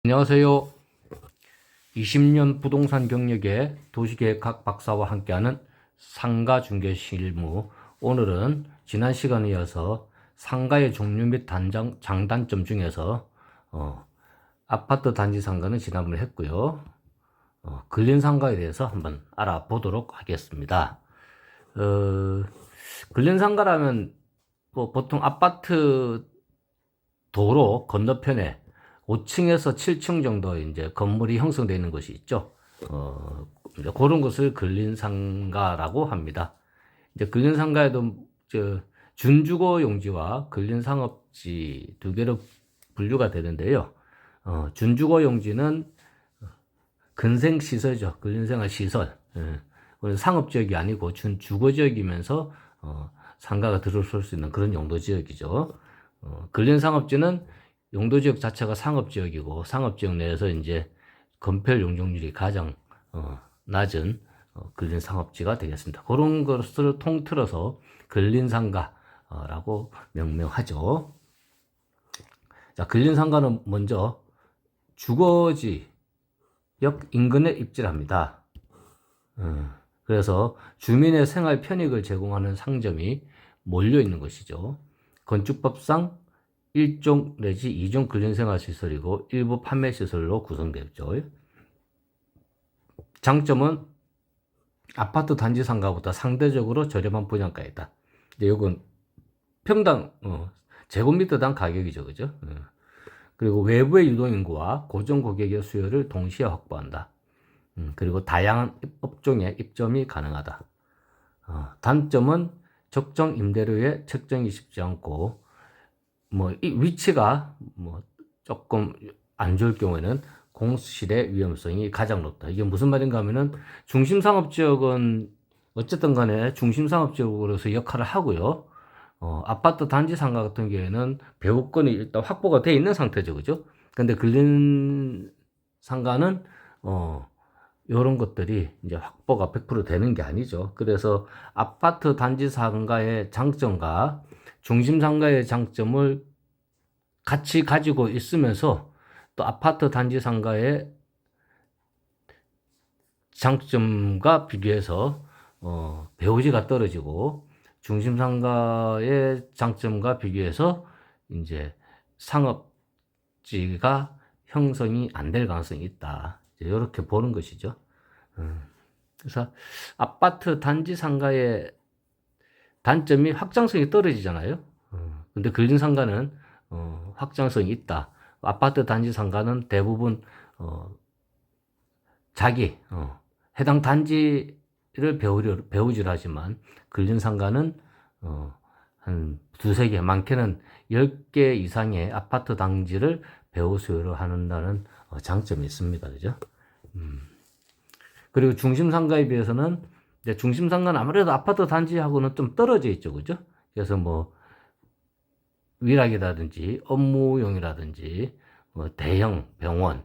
안녕하세요. 20년 부동산 경력의 도시계획학 박사와 함께하는 상가중개 실무. 오늘은 지난 시간에 이어서 상가의 종류 및 장단점 중에서 아파트 단지 상가는 지난번에 했고요. 근린 상가에 대해서 한번 알아보도록 하겠습니다. 근린 상가라면 보통 아파트 도로 건너편에 5층에서 7층 정도 이제 건물이 형성되어 있는 것이 있죠. 이제 그런 것을 근린상가라고 합니다. 이제 근린상가에도 준주거 용지와 근린상업지 두 개로 분류가 되는데요. 준주거 용지는 근생시설이죠. 근린생활시설. 그건 상업지역이 아니고 준주거지역이면서 상가가 들어설 수 있는 그런 용도지역이죠. 근린상업지는 용도지역 자체가 상업지역이고 상업지역 내에서 이제 건폐율 용적률이 가장 낮은 근린상업지가 되겠습니다. 그런 것을 통틀어서 근린상가라고 명명하죠. 자, 근린상가는 먼저 주거지역 인근에 입지합니다. 그래서 주민의 생활 편익을 제공하는 상점이 몰려 있는 것이죠. 건축법상 1종 내지 2종 근린생활시설이고 일부 판매시설로 구성되었죠. 장점은 아파트 단지 상가보다 상대적으로 저렴한 분양가이다. 이건 평당 제곱미터당 가격이죠, 그죠? 그리고 외부의 유동인구와 고정 고객의 수요를 동시에 확보한다. 그리고 다양한 업종에 입점이 가능하다. 단점은 적정 임대료에 책정이 쉽지 않고 이 위치가 조금 안 좋을 경우에는 공실의 위험성이 가장 높다. 이게 무슨 말인가 하면은 중심상업지역은 어쨌든 간에 중심상업지역으로서 역할을 하고요. 아파트 단지 상가 같은 경우에는 배후권이 일단 확보가 돼 있는 상태죠. 그죠? 근데 근린 상가는, 요런 것들이 이제 확보가 100% 되는 게 아니죠. 그래서 아파트 단지 상가의 장점과 중심 상가의 장점을 같이 가지고 있으면서 또 아파트 단지 상가의 장점과 비교해서 배우지가 떨어지고 중심 상가의 장점과 비교해서 이제 상업지가 형성이 안 될 가능성이 있다. 이렇게 보는 것이죠. 그래서 아파트 단지 상가의 단점이 확장성이 떨어지잖아요. 근데 근린 상가는 확장성이 있다. 아파트 단지 상가는 대부분 자기 해당 단지를 배우질 하지만 근린 상가는 한 두세 개, 많게는 10개 이상의 아파트 단지를 배후 수요를 한다는 장점이 있습니다. 그죠? 그리고 중심 상가에 비해서는 이제 중심 상가는 아무래도 아파트 단지하고는 좀 떨어져 있죠. 그죠? 그래서 위락이라든지 업무용이라든지 대형 병원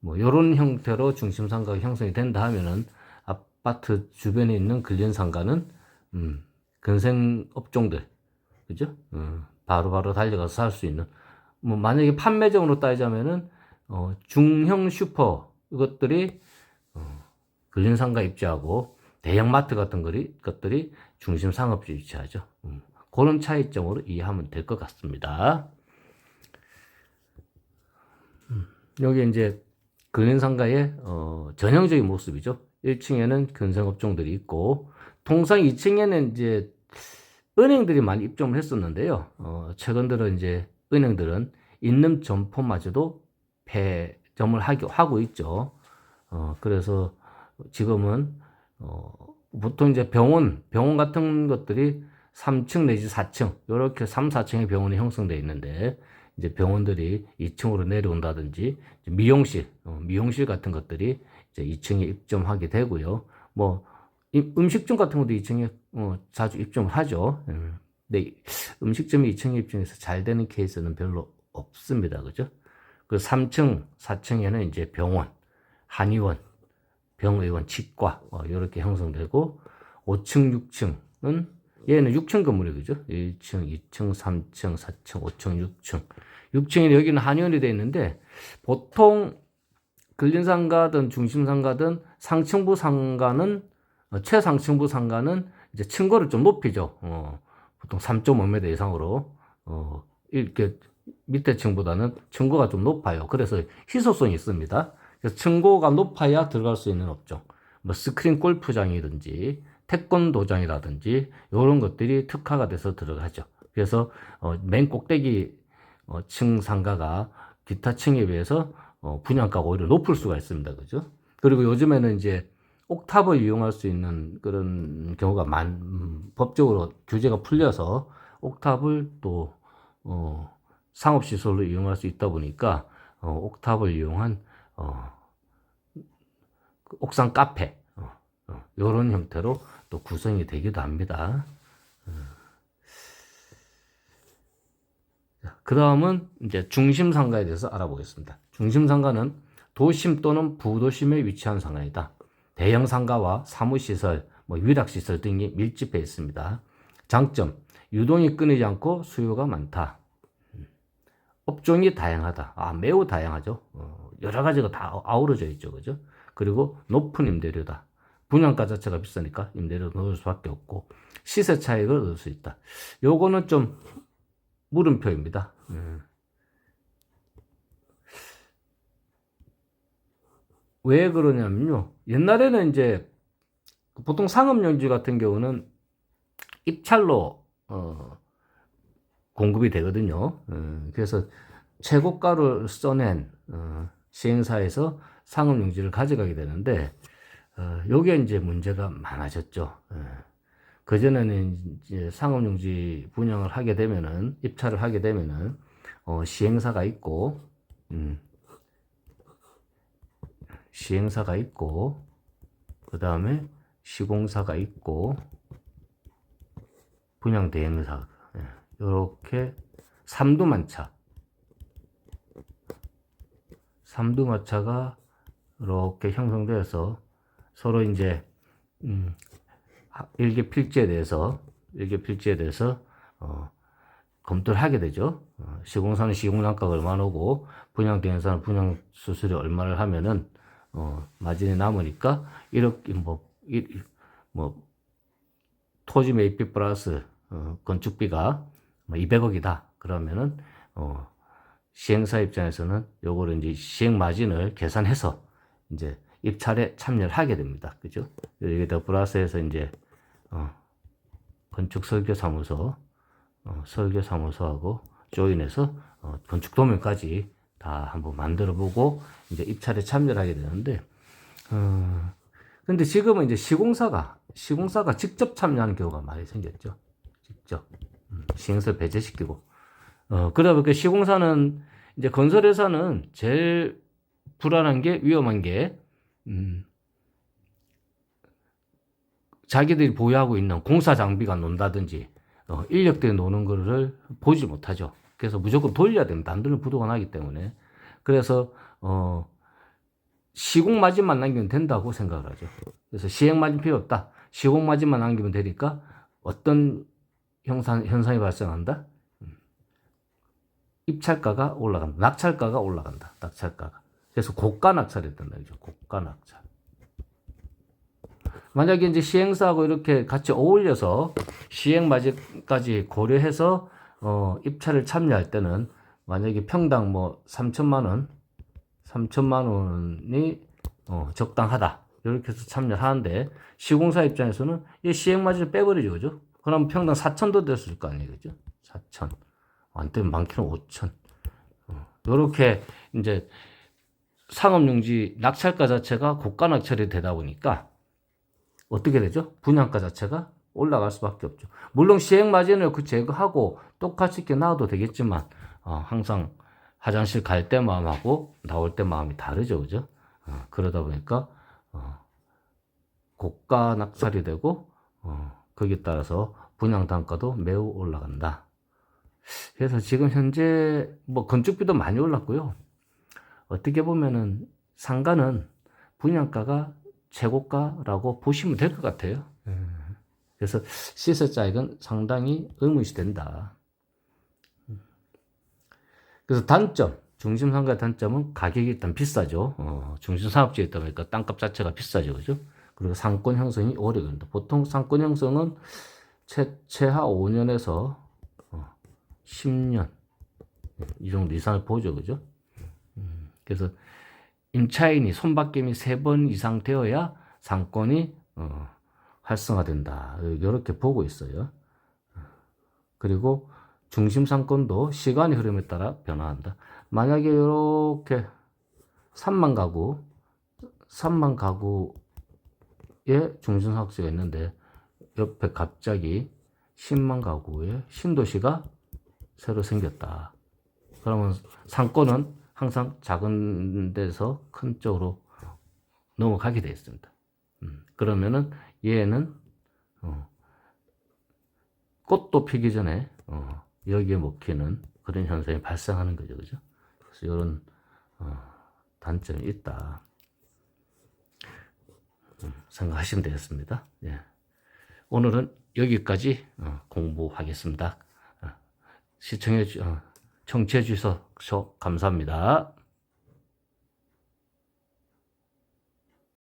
요런 형태로 중심 상가가 형성이 된다 하면은 아파트 주변에 있는 근린 상가는 근생 업종들, 그죠? 바로바로 달려가서 살 수 있는 만약에 판매점으로 따지자면은 중형 슈퍼 이것들이 근린 상가 입지하고 대형 마트 같은 것들이 중심 상업지에 위치하죠. 그런 차이점으로 이해하면 될 것 같습니다. 여기 이제 근린상가의 전형적인 모습이죠. 1층에는 근생업종들이 있고 통상 2층에는 이제 은행들이 많이 입점을 했었는데요. 최근 들어 이제 은행들은 있는 점포마저도 폐점을 하고 있죠. 그래서 지금은 보통 이제 병원 같은 것들이 3층 내지 4층 이렇게 3, 4층의 병원이 형성되어 있는데 이제 병원들이 2층으로 내려온다든지 미용실 같은 것들이 이제 2층에 입점하게 되고요. 음식점 같은 것도 2층에 자주 입점을 하죠. 근데 음식점이 2층에 입점해서 잘 되는 케이스는 별로 없습니다. 그죠? 그 3층, 4층에는 이제 병원, 한의원, 병의원, 치과 이렇게 형성되고 5층, 6층은 얘는 6층 건물이 그죠? 1층, 2층, 3층, 4층, 5층, 6층. 6층이 여기는 한의원이 되어 있는데 보통 근린상가든 중심상가든 상층부 상가는 최상층부 상가는 이제 층고를 좀 높이죠. 보통 3.5m 이상으로 이렇게 밑에 층보다는 층고가 좀 높아요. 그래서 희소성이 있습니다. 그래서 층고가 높아야 들어갈 수 있는 업종, 뭐 스크린 골프장이든지 태권도장이라든지 이런 것들이 특화가 돼서 들어가죠. 그래서 맨 꼭대기 층 상가가 기타 층에 비해서 분양가가 오히려 높을 수가 있습니다. 그죠? 그리고 요즘에는 이제 옥탑을 이용할 수 있는 그런 경우가 법적으로 규제가 풀려서 옥탑을 또 상업시설로 이용할 수 있다 보니까 옥탑을 이용한 옥상 카페 이런 형태로 또 구성이 되기도 합니다. 그 다음은 이제 중심상가에 대해서 알아보겠습니다. 중심상가는 도심 또는 부도심에 위치한 상가이다. 대형 상가와 사무시설, 위락시설 등이 밀집해 있습니다. 장점, 유동이 끊이지 않고 수요가 많다. 업종이 다양하다. 매우 다양하죠. 여러 가지가 다 아우러져 있죠. 그죠? 그리고 높은 임대료다. 분양가 자체가 비싸니까 임대료 넣을 수밖에 없고 시세 차익을 얻을 수 있다. 요거는 좀 물음표입니다. 왜 그러냐면요. 옛날에는 이제 보통 상업용지 같은 경우는 입찰로 공급이 되거든요. 그래서 최고가를 써낸 시행사에서 상업용지를 가져가게 되는데 요게 이제 문제가 많아졌죠. 그전에는 이제 상업용지 분양을 하게 되면은, 입찰을 하게 되면은, 시행사가 있고, 그 다음에 시공사가 있고, 분양대행사, 요렇게 삼두마차가 이렇게 형성되어서 서로 이제, 일개필지에 대해서 검토를 하게 되죠. 시공사는 시공단가가 얼마나 오고 분양대행사는 분양 수수료 얼마를 하면은 마진이 남으니까 이렇게 토지 매입비 플러스 건축비가 200억이다. 그러면은 시행사 입장에서는 요거를 이제 시행 마진을 계산해서 이제 입찰에 참여를 하게 됩니다. 그죠? 여기다 플러스해서 이제 건축 설계사무소하고 조인해서 건축 도면까지 다 한번 만들어 보고 이제 입찰에 참여를 하게 되는데 근데 지금은 이제 시공사가 직접 참여하는 경우가 많이 생겼죠. 직접 시행사를 배제시키고 그러다 보니까 시공사는 이제 건설회사는 제일 불안한 게 위험한 게 자기들이 보유하고 있는 공사 장비가 논다든지 인력들이 노는 거를 보지 못하죠. 그래서 무조건 돌려야 됩니다. 안 돌리면 부도가 나기 때문에. 그래서 시공 마진만 남기면 된다고 생각을 하죠. 그래서 시행 마진 필요 없다. 시공 마진만 남기면 되니까 어떤 현상이 발생한다? 입찰가가 올라간다. 낙찰가가 올라간다. 낙찰가가. 그래서 고가 낙찰이 된다. 그죠? 고가 낙찰. 만약에 이제 시행사하고 이렇게 같이 어울려서 시행 마진까지 고려해서 입찰을 참여할 때는 만약에 평당 3천만 원이 적당하다. 이렇게 해서 참여를 하는데 시공사 입장에서는 이 시행 마진을 빼버리죠. 그죠? 그럼 평당 4천도 됐을 거 아니에요. 그죠? 4천. 안 되면 많게는 5천. 이렇게 이제 상업용지 낙찰가 자체가 고가 낙찰이 되다 보니까 어떻게 되죠? 분양가 자체가 올라갈 수밖에 없죠. 물론 시행 마진을 제거하고 똑같이 이렇게 놔도 되겠지만 항상 화장실 갈 때 마음하고 나올 때 마음이 다르죠. 그죠? 그러다 보니까 고가 낙찰이 되고 거기에 따라서 분양 단가도 매우 올라간다. 그래서 지금 현재 건축비도 많이 올랐고요. 어떻게 보면은 상가는 분양가가 최고가라고 보시면 될 것 같아요. 그래서 시세차익은 상당히 의무시된다. 그래서 단점, 중심상가의 단점은 가격이 일단 비싸죠. 중심산업지에 있다 보니까 땅값 자체가 비싸죠. 그죠? 그리고 상권 형성이 오래 걸린다. 보통 상권 형성은 최하 5년에서 10년 이 정도 이상을 보죠. 그죠? 그래서 임차인이 손바뀜이 3번 이상 되어야 상권이 활성화된다. 이렇게 보고 있어요. 그리고 중심 상권도 시간의 흐름에 따라 변화한다. 만약에 이렇게 3만 가구의 중심 상업지가 있는데 옆에 갑자기 10만 가구의 신도시가 새로 생겼다. 그러면 상권은 항상 작은 데서 큰 쪽으로 넘어가게 되어 있습니다. 그러면은 얘는 꽃도 피기 전에 여기에 먹히는 그런 현상이 발생하는 거죠. 그죠? 그래서 이런 단점이 있다. 생각하시면 되겠습니다. 예. 오늘은 여기까지 공부하겠습니다. 청취해 주셔서 감사합니다.